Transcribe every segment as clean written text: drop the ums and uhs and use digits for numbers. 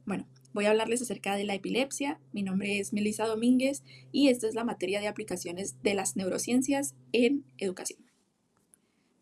Bueno, voy a hablarles acerca de la epilepsia. Mi nombre es Melissa Domínguez y esta es la materia de aplicaciones de las neurociencias en educación.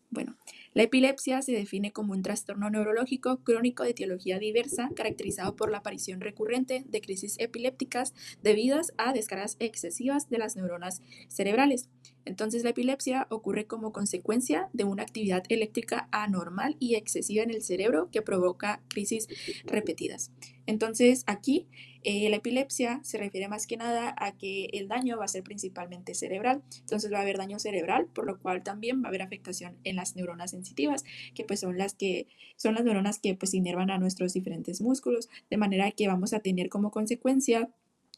Bueno, la epilepsia se define como un trastorno neurológico crónico de etiología diversa caracterizado por la aparición recurrente de crisis epilépticas debidas a descargas excesivas de las neuronas cerebrales. Entonces, la epilepsia ocurre como consecuencia de una actividad eléctrica anormal y excesiva en el cerebro que provoca crisis repetidas. Entonces, aquí la epilepsia se refiere más que nada a que el daño va a ser principalmente cerebral. Entonces va a haber daño cerebral, por lo cual también va a haber afectación en las neuronas sensitivas, que pues son las neuronas que pues inervan a nuestros diferentes músculos, de manera que vamos a tener como consecuencia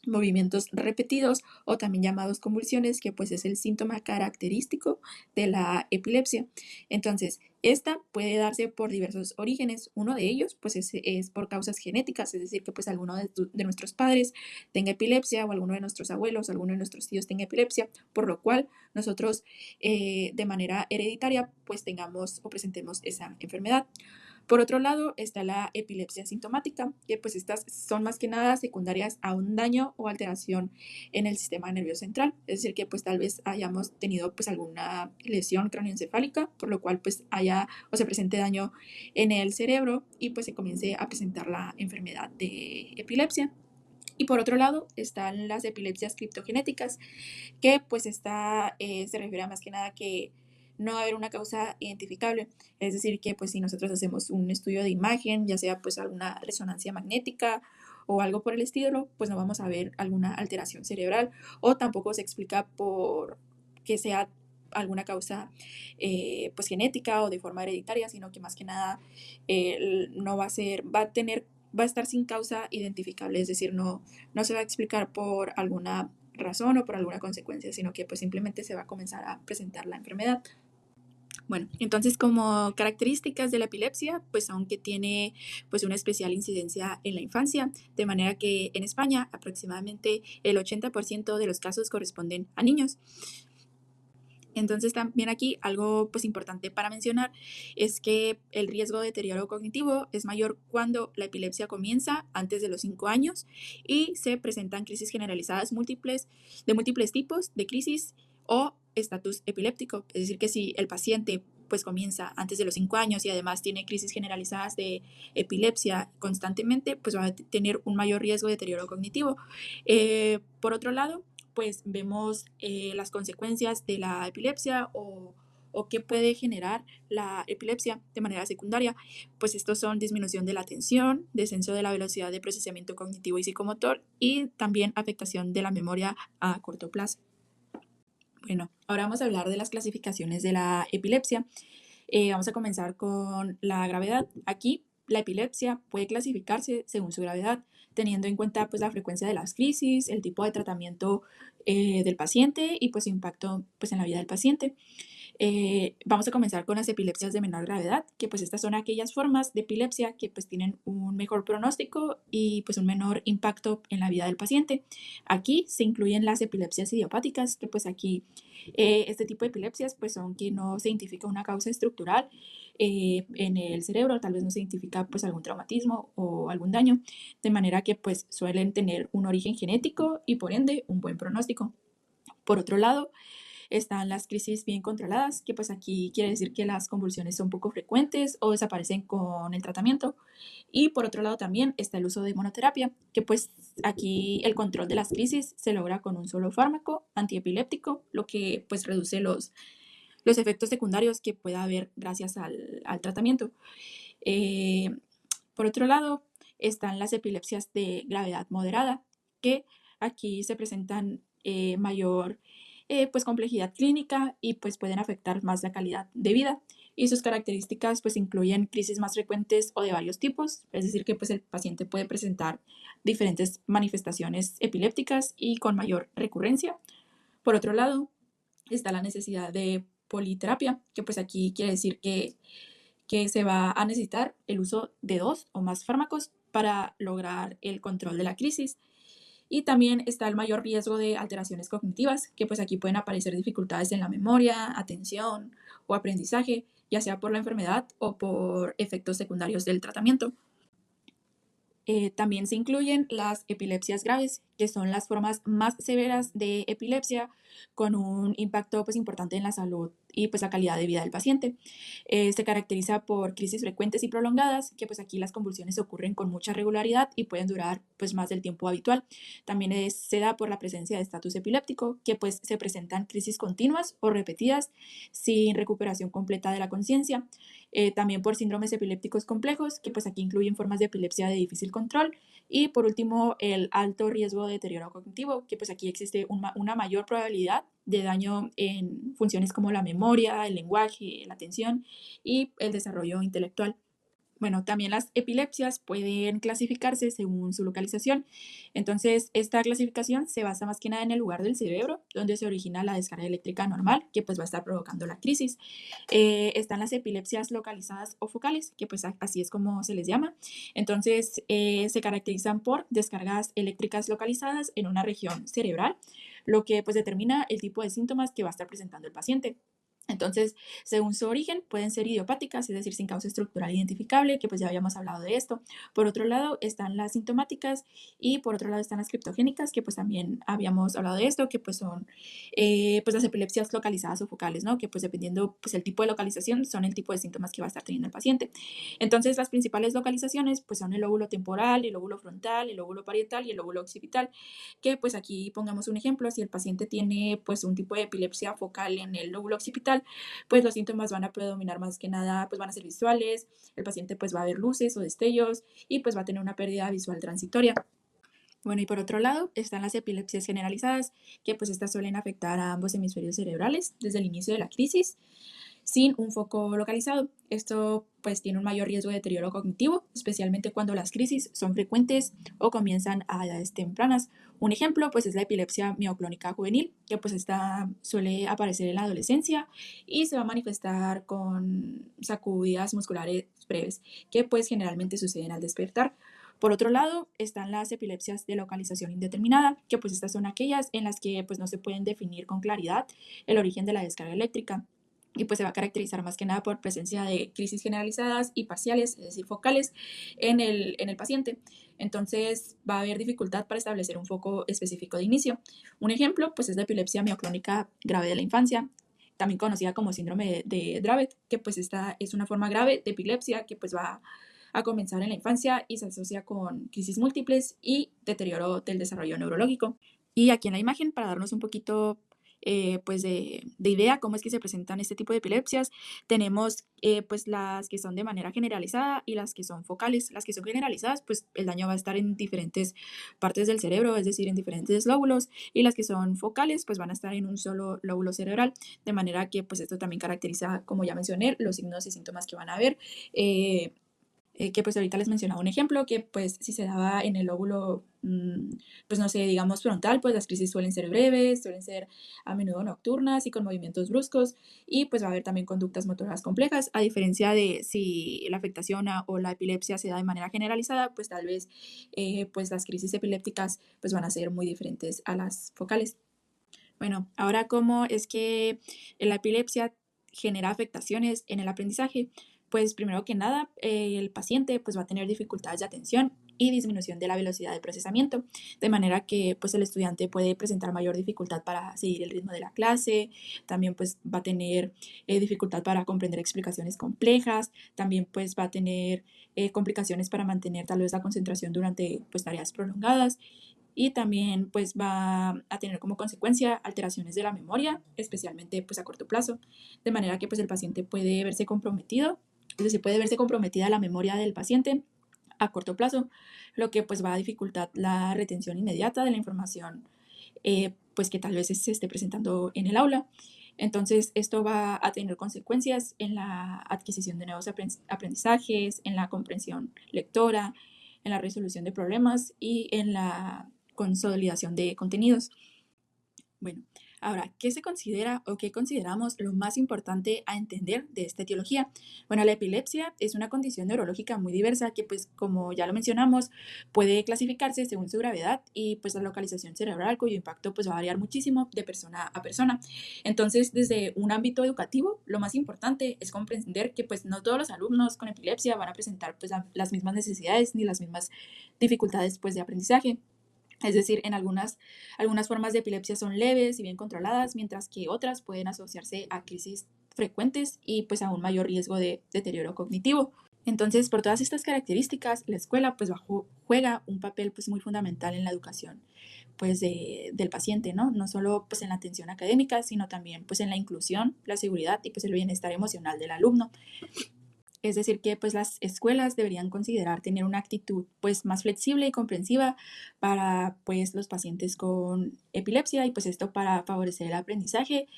movimientos repetidos o también llamados convulsiones, que pues es el síntoma característico de la epilepsia. Entonces, esta puede darse por diversos orígenes. Uno de ellos pues es por causas genéticas, es decir, que pues alguno de nuestros padres tenga epilepsia o alguno de nuestros abuelos, alguno de nuestros tíos tenga epilepsia, por lo cual nosotros de manera hereditaria pues tengamos o presentemos esa enfermedad. Por otro lado, está la epilepsia sintomática, que pues estas son más que nada secundarias a un daño o alteración en el sistema nervioso central, es decir, que pues tal vez hayamos tenido pues alguna lesión cráneoencefálica, por lo cual pues haya o se presente daño en el cerebro y pues se comience a presentar la enfermedad de epilepsia. Y por otro lado están las epilepsias criptogenéticas, que pues se refiere a más que nada que no va a haber una causa identificable, es decir, que pues si nosotros hacemos un estudio de imagen, ya sea pues alguna resonancia magnética o algo por el estilo, pues no vamos a ver alguna alteración cerebral o tampoco se explica por que sea alguna causa pues genética o de forma hereditaria, sino que más que nada no va a ser, va a estar sin causa identificable, es decir, no se va a explicar por alguna razón o por alguna consecuencia, sino que pues simplemente se va a comenzar a presentar la enfermedad. Bueno, entonces como características de la epilepsia, pues aunque tiene pues una especial incidencia en la infancia, de manera que en España aproximadamente el 80% de los casos corresponden a niños. Entonces también aquí algo pues importante para mencionar es que el riesgo de deterioro cognitivo es mayor cuando la epilepsia comienza antes de los 5 años y se presentan crisis generalizadas múltiples de múltiples tipos de crisis o estatus epiléptico. Es decir, que si el paciente pues comienza antes de los 5 años y además tiene crisis generalizadas de epilepsia constantemente, pues va a tener un mayor riesgo de deterioro cognitivo. Por otro lado, pues vemos las consecuencias de la epilepsia o qué puede generar la epilepsia de manera secundaria. Pues estos son disminución de la atención, descenso de la velocidad de procesamiento cognitivo y psicomotor y también afectación de la memoria a corto plazo. Bueno, ahora vamos a hablar de las clasificaciones de la epilepsia. Vamos a comenzar con la gravedad. Aquí la epilepsia puede clasificarse según su gravedad, teniendo en cuenta pues la frecuencia de las crisis, el tipo de tratamiento del paciente y pues su impacto pues en la vida del paciente. Vamos a comenzar con las epilepsias de menor gravedad, que pues estas son aquellas formas de epilepsia que pues tienen un mejor pronóstico y pues un menor impacto en la vida del paciente. Aquí se incluyen las epilepsias idiopáticas, que pues aquí este tipo de epilepsias pues son que no se identifica una causa estructural en el cerebro, tal vez no se identifica pues algún traumatismo o algún daño, de manera que pues suelen tener un origen genético y por ende un buen pronóstico. Por otro lado, están las crisis bien controladas, que pues aquí quiere decir que las convulsiones son poco frecuentes o desaparecen con el tratamiento. Y por otro lado también está el uso de monoterapia, que pues aquí el control de las crisis se logra con un solo fármaco antiepiléptico, lo que pues reduce los efectos secundarios que pueda haber gracias al tratamiento. Eh, por otro lado, están las epilepsias de gravedad moderada, que aquí se presentan mayor pues complejidad clínica y pues pueden afectar más la calidad de vida. Y sus características pues incluyen crisis más frecuentes o de varios tipos, es decir que pues el paciente puede presentar diferentes manifestaciones epilépticas y con mayor recurrencia. Por otro lado, está la necesidad de politerapia, que pues aquí quiere decir que se va a necesitar el uso de 2 o más fármacos para lograr el control de la crisis. Y también está el mayor riesgo de alteraciones cognitivas, que pues aquí pueden aparecer dificultades en la memoria, atención o aprendizaje, ya sea por la enfermedad o por efectos secundarios del tratamiento. También se incluyen las epilepsias graves, que son las formas más severas de epilepsia con un impacto pues, importante en la salud y pues, la calidad de vida del paciente. Se caracteriza por crisis frecuentes y prolongadas, que pues aquí las convulsiones ocurren con mucha regularidad y pueden durar pues más del tiempo habitual. También se da por la presencia de estatus epiléptico, que pues se presentan crisis continuas o repetidas sin recuperación completa de la conciencia. También por síndromes epilépticos complejos, que pues aquí incluyen formas de epilepsia de difícil control. Y por último, el alto riesgo de deterioro cognitivo, que pues aquí existe una mayor probabilidad de daño en funciones como la memoria, el lenguaje, la atención y el desarrollo intelectual. Bueno, también las epilepsias pueden clasificarse según su localización. Entonces, esta clasificación se basa más que nada en el lugar del cerebro donde se origina la descarga eléctrica normal, que pues va a estar provocando la crisis. Están las epilepsias localizadas o focales, que pues así es como se les llama. Entonces, se caracterizan por descargas eléctricas localizadas en una región cerebral, lo que pues determina el tipo de síntomas que va a estar presentando el paciente. Entonces, según su origen, pueden ser idiopáticas, es decir, sin causa estructural identificable, que pues ya habíamos hablado de esto. Por otro lado, están las sintomáticas y por otro lado están las criptogénicas, que pues también habíamos hablado de esto, que pues son pues las epilepsias localizadas o focales, ¿no? Que pues dependiendo pues el tipo de localización son el tipo de síntomas que va a estar teniendo el paciente. Entonces, las principales localizaciones pues son el lóbulo temporal, el lóbulo frontal, el lóbulo parietal y el lóbulo occipital, que pues aquí pongamos un ejemplo, si el paciente tiene pues un tipo de epilepsia focal en el lóbulo occipital, pues los síntomas van a predominar más que nada, pues van a ser visuales, el paciente pues va a ver luces o destellos y pues va a tener una pérdida visual transitoria. Bueno, y por otro lado están las epilepsias generalizadas, que pues estas suelen afectar a ambos hemisferios cerebrales desde el inicio de la crisis sin un foco localizado. Esto pues tiene un mayor riesgo de deterioro cognitivo, especialmente cuando las crisis son frecuentes o comienzan a edades tempranas. Un ejemplo pues es la epilepsia mioclónica juvenil, que pues esta suele aparecer en la adolescencia y se va a manifestar con sacudidas musculares breves, que pues generalmente suceden al despertar. Por otro lado, están las epilepsias de localización indeterminada, que pues estas son aquellas en las que pues no se pueden definir con claridad el origen de la descarga eléctrica y pues se va a caracterizar más que nada por presencia de crisis generalizadas y parciales, es decir, focales en el paciente. Entonces va a haber dificultad para establecer un foco específico de inicio. Un ejemplo pues es la epilepsia mioclónica grave de la infancia, también conocida como síndrome de Dravet, que pues esta es una forma grave de epilepsia que pues va a comenzar en la infancia y se asocia con crisis múltiples y deterioro del desarrollo neurológico. Y aquí en la imagen, para darnos un poquito pues de idea cómo es que se presentan este tipo de epilepsias, tenemos pues las que son de manera generalizada y las que son focales. Las que son generalizadas, pues el daño va a estar en diferentes partes del cerebro, es decir, en diferentes lóbulos, y las que son focales, pues van a estar en un solo lóbulo cerebral, de manera que pues esto también caracteriza, como ya mencioné, los signos y síntomas que van a haber. Que pues ahorita les mencionaba un ejemplo, que pues si se daba en el lóbulo, pues no sé, digamos frontal, pues las crisis suelen ser breves, suelen ser a menudo nocturnas y con movimientos bruscos y pues va a haber también conductas motoras complejas, a diferencia de si la afectación o la epilepsia se da de manera generalizada, pues tal vez pues las crisis epilépticas pues van a ser muy diferentes a las focales. Bueno, ahora cómo es que la epilepsia genera afectaciones en el aprendizaje. Pues primero que nada, el paciente pues va a tener dificultades de atención y disminución de la velocidad de procesamiento, de manera que pues el estudiante puede presentar mayor dificultad para seguir el ritmo de la clase, también pues va a tener dificultad para comprender explicaciones complejas, también pues va a tener complicaciones para mantener tal vez la concentración durante pues tareas prolongadas y también pues va a tener como consecuencia alteraciones de la memoria, especialmente pues a corto plazo, de manera que pues el paciente puede verse comprometido, es decir, puede verse comprometida la memoria del paciente a corto plazo, lo que pues va a dificultar la retención inmediata de la información pues que tal vez se esté presentando en el aula. Entonces, esto va a tener consecuencias en la adquisición de nuevos aprendizajes, en la comprensión lectora, en la resolución de problemas y en la consolidación de contenidos. Bueno, Ahora, ¿qué se considera o qué consideramos lo más importante a entender de esta etiología? Bueno, la epilepsia es una condición neurológica muy diversa que, pues, como ya lo mencionamos, puede clasificarse según su gravedad y, pues, la localización cerebral, cuyo impacto, pues, va a variar muchísimo de persona a persona. Entonces, desde un ámbito educativo, lo más importante es comprender que, pues, no todos los alumnos con epilepsia van a presentar, pues, las mismas necesidades ni las mismas dificultades, pues, de aprendizaje. Es decir, algunas formas de epilepsia son leves y bien controladas, mientras que otras pueden asociarse a crisis frecuentes y pues a un mayor riesgo de deterioro cognitivo. Entonces, por todas estas características, la escuela pues juega un papel pues muy fundamental en la educación pues del paciente, ¿no? No solo pues en la atención académica, sino también pues en la inclusión, la seguridad y pues el bienestar emocional del alumno. Es decir, que pues las escuelas deberían considerar tener una actitud pues más flexible y comprensiva para pues los pacientes con epilepsia y pues esto para favorecer el aprendizaje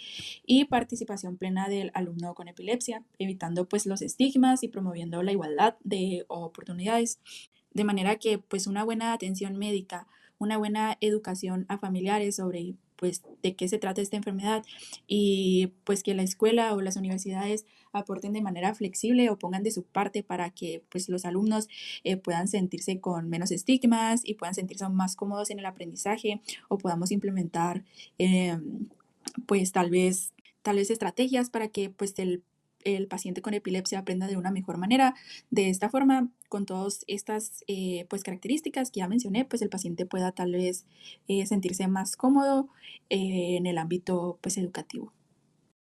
y participación plena del alumno con epilepsia, evitando pues los estigmas y promoviendo la igualdad de oportunidades. De manera que pues una buena atención médica, una buena educación a familiares sobre pues de qué se trata esta enfermedad y pues que la escuela o las universidades aporten de manera flexible o pongan de su parte para que pues los alumnos puedan sentirse con menos estigmas y puedan sentirse más cómodos en el aprendizaje o podamos implementar eh, pues tal vez estrategias para que pues el paciente con epilepsia aprenda de una mejor manera. De esta forma, con todas estas pues características que ya mencioné, pues el paciente pueda tal vez sentirse más cómodo en el ámbito pues educativo.